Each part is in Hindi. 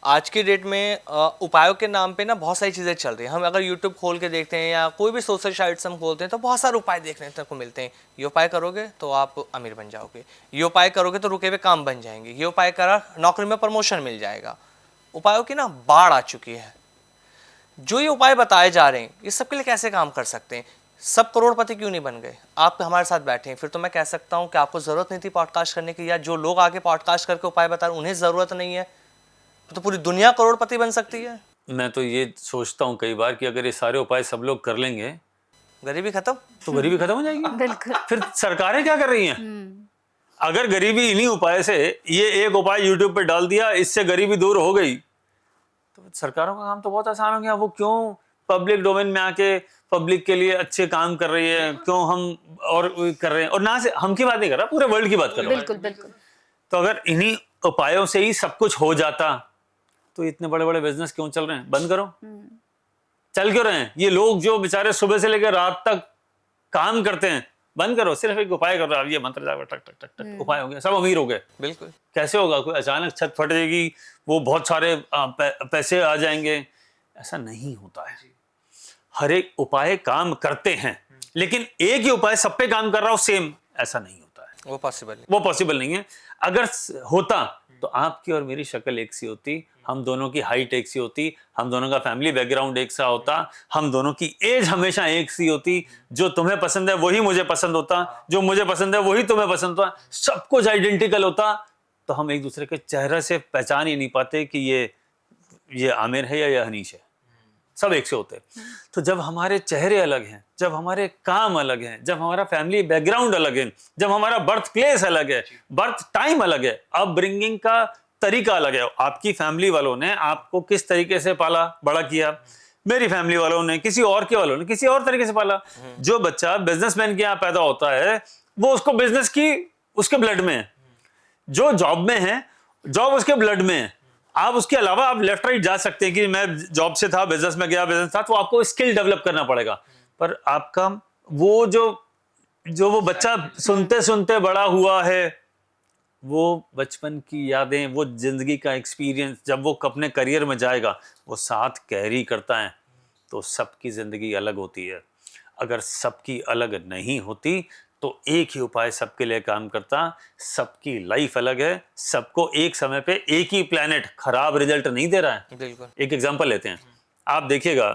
आज की डेट में उपायों के नाम पे ना बहुत सारी चीज़ें चल रही हैं। हम अगर यूट्यूब खोल के देखते हैं या कोई भी सोशल साइट्स हम खोलते हैं तो बहुत सारे उपाय देखने को मिलते हैं। ये उपाय करोगे तो आप अमीर बन जाओगे, ये उपाय करोगे तो रुके हुए काम बन जाएंगे, ये उपाय करा नौकरी में प्रमोशन मिल जाएगा। उपायों की ना बाढ़ आ चुकी है। जो ये उपाय बताए जा रहे हैं ये सबके लिए कैसे काम कर सकते हैं? सब करोड़पति क्यों नहीं बन गए? आप हमारे साथ बैठे हैं, फिर तो मैं कह सकता हूँ कि आपको ज़रूरत नहीं थी पॉडकास्ट करने की, या जो लोग आगे पॉडकास्ट करके उपाय बता रहे हैं उन्हें ज़रूरत नहीं है, तो पूरी दुनिया करोड़पति बन सकती है। मैं तो ये सोचता हूँ कई बार कि अगर ये सारे उपाय सब लोग कर लेंगे गरीबी खत्म, तो गरीबी खत्म हो जाएगी। बिल्कुल। फिर सरकारें क्या कर रही हैं? अगर गरीबी इन्हीं उपाय से, ये एक उपाय यूट्यूब पे डाल दिया, इससे गरीबी दूर हो गई, तो सरकारों का काम तो बहुत आसान हो गया। वो क्यों पब्लिक डोमेन में आके पब्लिक के लिए अच्छे काम कर रही है? क्यों हम और कर रहे हैं? और ना से हम की बात नहीं कर रहा, पूरे वर्ल्ड की बात कर रहा हूं। बिल्कुल बिल्कुल। तो अगर इन्हीं उपायों से ही सब कुछ हो जाता तो इतने बड़े बड़े बिजनेस क्यों चल रहे हैं? बंद करो। चल क्यों रहे हैं? ये लोग जो बेचारे सुबह से लेकर रात तक काम करते हैं, बंद करो। सिर्फ एक उपाय कर रहा है, ये मंत्र जाकर टक टक टक टक, उपाय हो गया, सब अमीर हो गए। बिल्कुल। कैसे होगा? कोई अचानक छत फट जाएगी, वो बहुत सारे पैसे आ जाएंगे? ऐसा नहीं होता है। हर एक उपाय काम करते हैं, लेकिन एक ही उपाय सब पे काम कर रहा हो सेम, ऐसा नहीं होता है। वो पॉसिबल नहीं है। अगर होता तो आपकी और मेरी शक्ल एक सी होती, हम दोनों की हाइट एक सी होती, हम दोनों का फैमिली बैकग्राउंड एक सा होता, हम दोनों की एज हमेशा एक सी होती। जो तुम्हें पसंद है वही मुझे पसंद होता, जो मुझे पसंद है वही तुम्हें पसंद होता, सब कुछ आइडेंटिकल होता। तो हम एक दूसरे के चेहरे से पहचान ही नहीं पाते कि ये आमिर है या हनीश है। सब एक से होते हैं। तो जब हमारे चेहरे अलग हैं, जब हमारे काम अलग हैं, जब हमारा फैमिली बैकग्राउंड अलग है, जब हमारा बर्थ प्लेस अलग है, बर्थ टाइम अलग है, अपब्रिंगिंग का तरीका अलग है। आपकी फैमिली वालों ने आपको किस तरीके से पाला बड़ा किया, मेरी फैमिली वालों ने, किसी और के वालों ने किसी और तरीके से पाला। जो बच्चा बिजनेसमैन के यहाँ पैदा होता है वो उसको बिजनेस की उसके ब्लड में है। जो जॉब में है, जॉब उसके ब्लड में है। आप उसके अलावा आप लेफ्ट राइट जा सकते हैं कि मैं जॉब से था, बिजनेस में गया, बिजनेस था, तो आपको स्किल डेवलप करना पड़ेगा। पर आपका वो जो वो बच्चा सुनते सुनते बड़ा हुआ है, वो बचपन की यादें, वो जिंदगी का एक्सपीरियंस, जब वो अपने करियर में जाएगा वो साथ कैरी करता है। तो सबकी जिंदगी अलग होती है। अगर सबकी अलग नहीं होती तो एक ही उपाय सबके लिए काम करता। सबकी लाइफ अलग है, सबको एक समय पे एक ही प्लेनेट खराब रिजल्ट नहीं दे रहा है। बिल्कुल। एक एग्जांपल लेते हैं, आप देखिएगा,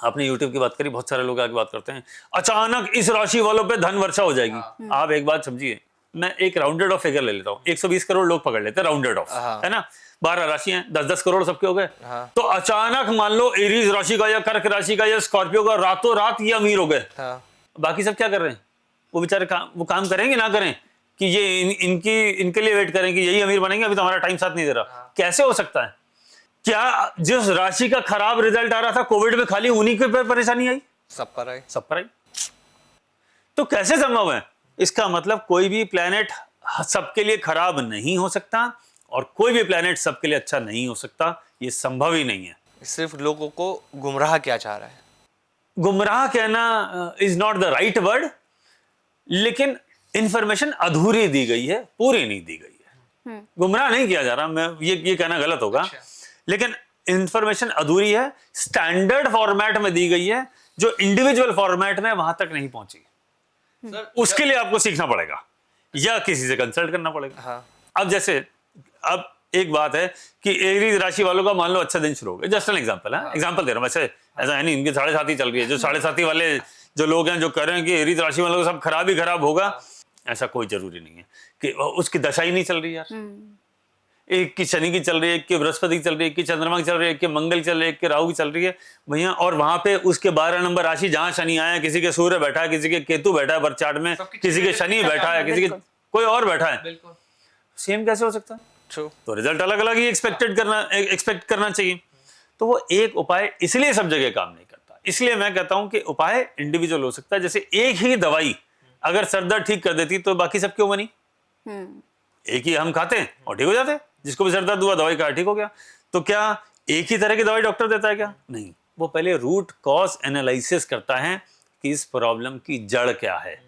आपने यूट्यूब की बात करी, बहुत सारे लोग आगे बात करते हैं अचानक इस राशि वालों पे धन वर्षा हो जाएगी। आप एक बात समझिए, मैं एक राउंडेड ऑफ फिगर ले लेता हूँ, 120 करोड़ लोग पकड़ लेते हैं राउंडेड ऑफ, है ना, 12 राशि हैं, 10-10 करोड़ सबके हो गए। तो अचानक मान लो एरीज राशि का या कर्क राशि का या स्कॉर्पियो का रातों रात ये अमीर हो गए। बाकी सब क्या कर रहे हैं? वो बेचारे वो काम करेंगे ना करें कि ये इनके लिए वेट करें कि यही अमीर बनेंगे, अभी तो हमारा टाइम साथ नहीं दे रहा। कैसे हो सकता है? क्या जिस राशि का खराब रिजल्ट आ रहा था कोविड में खाली उन्हीं के परेशानी आई? सब पर आई। तो कैसे संभव है? इसका मतलब कोई भी प्लेनेट सबके लिए खराब नहीं हो सकता और कोई भी प्लेनेट सबके लिए अच्छा नहीं हो सकता। ये संभव ही नहीं है। सिर्फ लोगों को गुमराह किया जा रहा है। गुमराह कहना is not the right word, लेकिन इंफॉर्मेशन अधूरी दी गई है, पूरी नहीं दी गई है। गुमराह नहीं किया जा रहा, मैं ये कहना गलत होगा। लेकिन इंफॉर्मेशन अधूरी है, स्टैंडर्ड फॉर्मेट में दी गई है, जो इंडिविजुअल फॉर्मेट में वहां तक नहीं पहुंची। उसके लिए आपको सीखना पड़ेगा या किसी से कंसल्ट करना पड़ेगा। अब जैसे अब एक बात है कि एरीज राशि वालों का मान लो अच्छा दिन शुरू हो गया, जस्ट एन एग्जांपल है, एग्जांपल दे रहा हूं। वैसे ऐसा है नहीं, इनकी 7.5 चल रही है, जो 7.5 वाले जो लोग हैं जो कह रहे हैं कि एरीज राशि वालों का सब खराब ही खराब होगा, ऐसा कोई जरूरी नहीं है कि उसकी दशा ही नहीं चल रही यार। एक की शनि की चल रही है, एक की बृहस्पति की चल रही है, एक की चंद्रमा की चल रही है, एक की मंगल चल रही है, एक की राहु की चल रही है भैया। और वहां पे उसके 12 नंबर राशि जहां शनि आया है, किसी के सूर्य बैठा है, किसी के केतु बैठा है बर्थ चार्ट में, किसी के शनि बैठा है, किसी के कोई और बैठा है, सेम कैसे हो सकता है? तो रिजल्ट अलग अलग ही एक्सपेक्ट करना चाहिए। तो वो एक उपाय इसलिए सब जगह काम नहीं करता। इसलिए मैं कहता हूं कि उपाय इंडिविजुअल हो सकता है। जैसे एक ही दवाई अगर सर दर्द ठीक कर देती तो बाकी सब क्यों बनी? एक ही हम खाते हैं और ठीक हो जाते हैं, जिसको भी सर दर्द हुआ दवाई का ठीक हो गया। तो क्या एक ही तरह की दवाई डॉक्टर देता है क्या? नहीं, वो पहले रूट कॉज एनालिसिस करता है कि इस प्रॉब्लम की जड़ क्या है।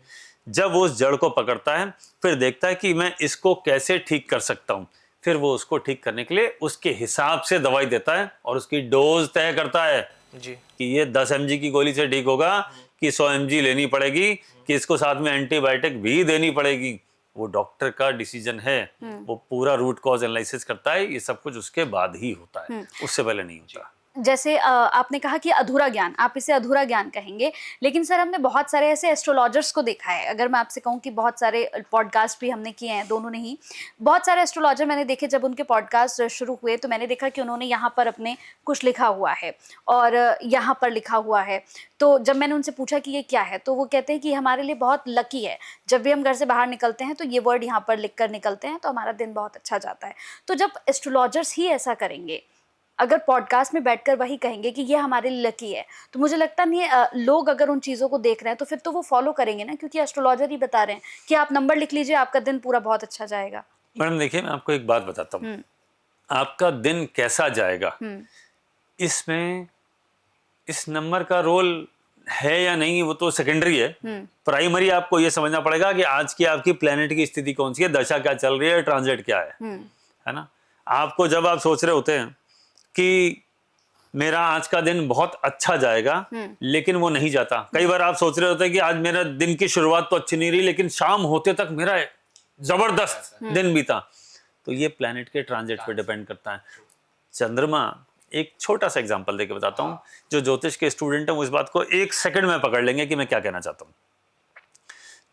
जब वो उस जड़ को पकड़ता है फिर देखता है कि मैं इसको कैसे ठीक कर सकता हूं। फिर वो उसको ठीक करने के लिए उसके हिसाब से दवाई देता है और उसकी डोज तय करता है जी। कि ये 10 mg की गोली से ठीक होगा कि 100 mg लेनी पड़ेगी कि इसको साथ में एंटीबायोटिक भी देनी पड़ेगी। वो डॉक्टर का डिसीजन है, वो पूरा रूट कॉज एनालिसिस करता है। ये सब कुछ उसके बाद ही होता है, उससे पहले नहीं होता। जैसे आपने कहा कि अधूरा ज्ञान, आप इसे अधूरा ज्ञान कहेंगे, लेकिन सर हमने बहुत सारे ऐसे एस्ट्रोलॉजर्स को देखा है। अगर मैं आपसे कहूँ कि बहुत सारे पॉडकास्ट भी हमने किए हैं, दोनों ने ही, बहुत सारे एस्ट्रोलॉजर मैंने देखे। जब उनके पॉडकास्ट शुरू हुए तो मैंने देखा कि उन्होंने यहाँ पर अपने कुछ लिखा हुआ है और यहाँ पर लिखा हुआ है। तो जब मैंने उनसे पूछा कि ये क्या है, तो वो कहते हैं कि हमारे लिए बहुत लकी है, जब भी हम घर से बाहर निकलते हैं तो ये वर्ड यहाँ पर लिख कर निकलते हैं तो हमारा दिन बहुत अच्छा जाता है। तो जब एस्ट्रोलॉजर्स ही ऐसा करेंगे, अगर पॉडकास्ट में बैठकर वही कहेंगे कि ये हमारे लिए लकी है, तो मुझे लगता नहीं है लोग अगर उन चीज़ों को देख रहे हैं तो फिर तो वो फॉलो करेंगे ना, क्योंकि एस्ट्रोलॉजर ही बता रहे हैं कि आप नंबर लिख लीजिए, आपका दिन पूरा बहुत अच्छा जाएगा। मैडम देखिए, मैं आपको एक बात बताता हूँ, आपका दिन कैसा जाएगा इसमें इस नंबर का रोल है या नहीं, वो तो सेकेंडरी है। प्राइमरी आपको ये समझना पड़ेगा कि आज की आपकी प्लेनेट की स्थिति कौन सी है, दशा क्या चल रही है, ट्रांजिट क्या है ना। आपको जब आप सोच रहे होते हैं कि मेरा आज का दिन बहुत अच्छा जाएगा, लेकिन वो नहीं जाता। कई बार आप सोच रहे होते हैं कि आज मेरा दिन की शुरुआत तो अच्छी नहीं रही, लेकिन शाम होते तक मेरा जबरदस्त दिन बीता। तो ये प्लैनेट के ट्रांजिट पे डिपेंड करता है। चंद्रमा, एक छोटा सा एग्जांपल देके बताता हूँ, जो ज्योतिष के स्टूडेंट हैं वो इस बात को एक सेकंड में पकड़ लेंगे कि मैं क्या कहना चाहता हूँ।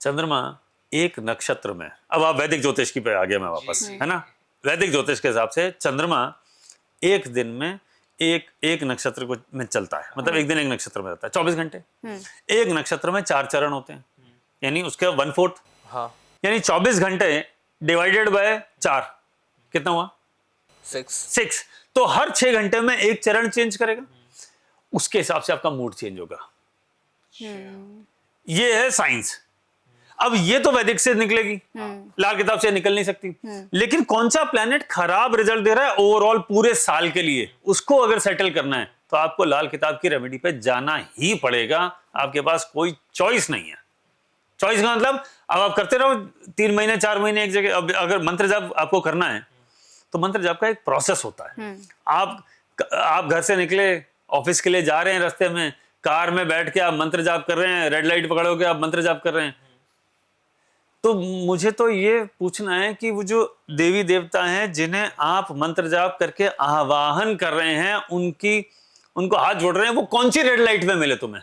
चंद्रमा एक नक्षत्र में, अब आप वैदिक ज्योतिष की पे आ गया मैं वापस, है ना। वैदिक ज्योतिष के हिसाब से चंद्रमा एक दिन में एक नक्षत्र को में चलता है, मतलब एक दिन एक नक्षत्र में रहता है 24 घंटे। एक नक्षत्र में 4 चरण होते हैं, यानी उसके 1/4, हाँ, यानी 24 घंटे डिवाइडेड बाय 4 कितना हुआ? 6। तो हर 6 घंटे में एक चरण चेंज करेगा, उसके हिसाब से आपका मूड चेंज होगा। ये है साइंस। अब ये तो वैदिक से निकलेगी, लाल किताब से निकल नहीं सकती। लेकिन कौन सा प्लैनेट खराब रिजल्ट दे रहा है ओवरऑल पूरे साल के लिए, उसको अगर सेटल करना है तो आपको लाल किताब की रेमेडी पे जाना ही पड़ेगा। आपके पास कोई चॉइस नहीं है। चॉइस का मतलब अब आप करते रहो 3 महीने 4 महीने एक जगह। अब अगर मंत्र जाप आपको करना है तो मंत्र जाप का एक प्रोसेस होता है। आप घर से निकले, ऑफिस के लिए जा रहे हैं, रास्ते में कार में बैठ के आप मंत्र जाप कर रहे हैं, रेड लाइट पकड़ोगे आप मंत्र जाप कर रहे हैं। तो मुझे तो ये पूछना है कि वो जो देवी देवता हैं जिन्हें आप मंत्र जाप करके आवाहन कर रहे हैं, उनको हाथ जोड़ रहे हैं, वो कौन सी रेड लाइट में मिले तुम्हें?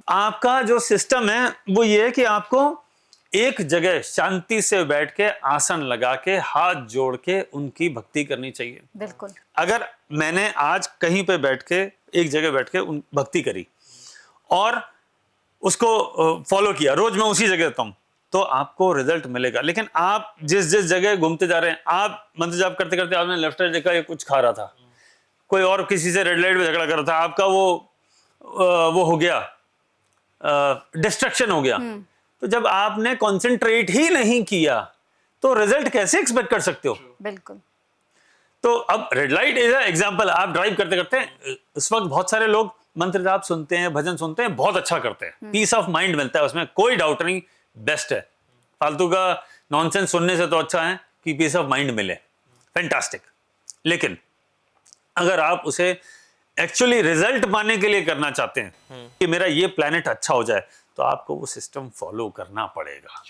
आपका जो सिस्टम है वो ये है कि आपको एक जगह शांति से बैठ के आसन लगा के हाथ जोड़ के उनकी भक्ति करनी चाहिए। बिल्कुल। अगर मैंने आज कहीं पे बैठ के एक जगह बैठ के उन भक्ति करी और उसको फॉलो किया, रोज मैं उसी जगह रहता हूं, तो आपको रिजल्ट मिलेगा। लेकिन आप जिस जगह घूमते जा रहे हैं, आप मंत्र जाप करते करते आपने लेफ्ट साइड देखा ये कुछ खा रहा था, कोई और किसी से रेड लाइट में झगड़ा कर रहा था, आपका वो हो गया, डिस्ट्रैक्शन हो गया। तो जब आपने कंसंट्रेट ही नहीं किया तो रिजल्ट कैसे एक्सपेक्ट कर सकते हो? बिल्कुल। तो अब रेड लाइट इज एग्जांपल। आप ड्राइव करते करते इस वक्त बहुत सारे लोग मंत्र जाप सुनते हैं, भजन सुनते हैं, बहुत अच्छा करते हैं, पीस ऑफ माइंड मिलता है, उसमें कोई डाउट नहीं, बेस्ट है। फालतू का नॉनसेंस सुनने से तो अच्छा है कि पीस ऑफ माइंड मिले, फैंटास्टिक। लेकिन अगर आप उसे एक्चुअली रिजल्ट पाने के लिए करना चाहते हैं कि मेरा ये प्लैनेट अच्छा हो जाए, तो आपको वो सिस्टम फॉलो करना पड़ेगा।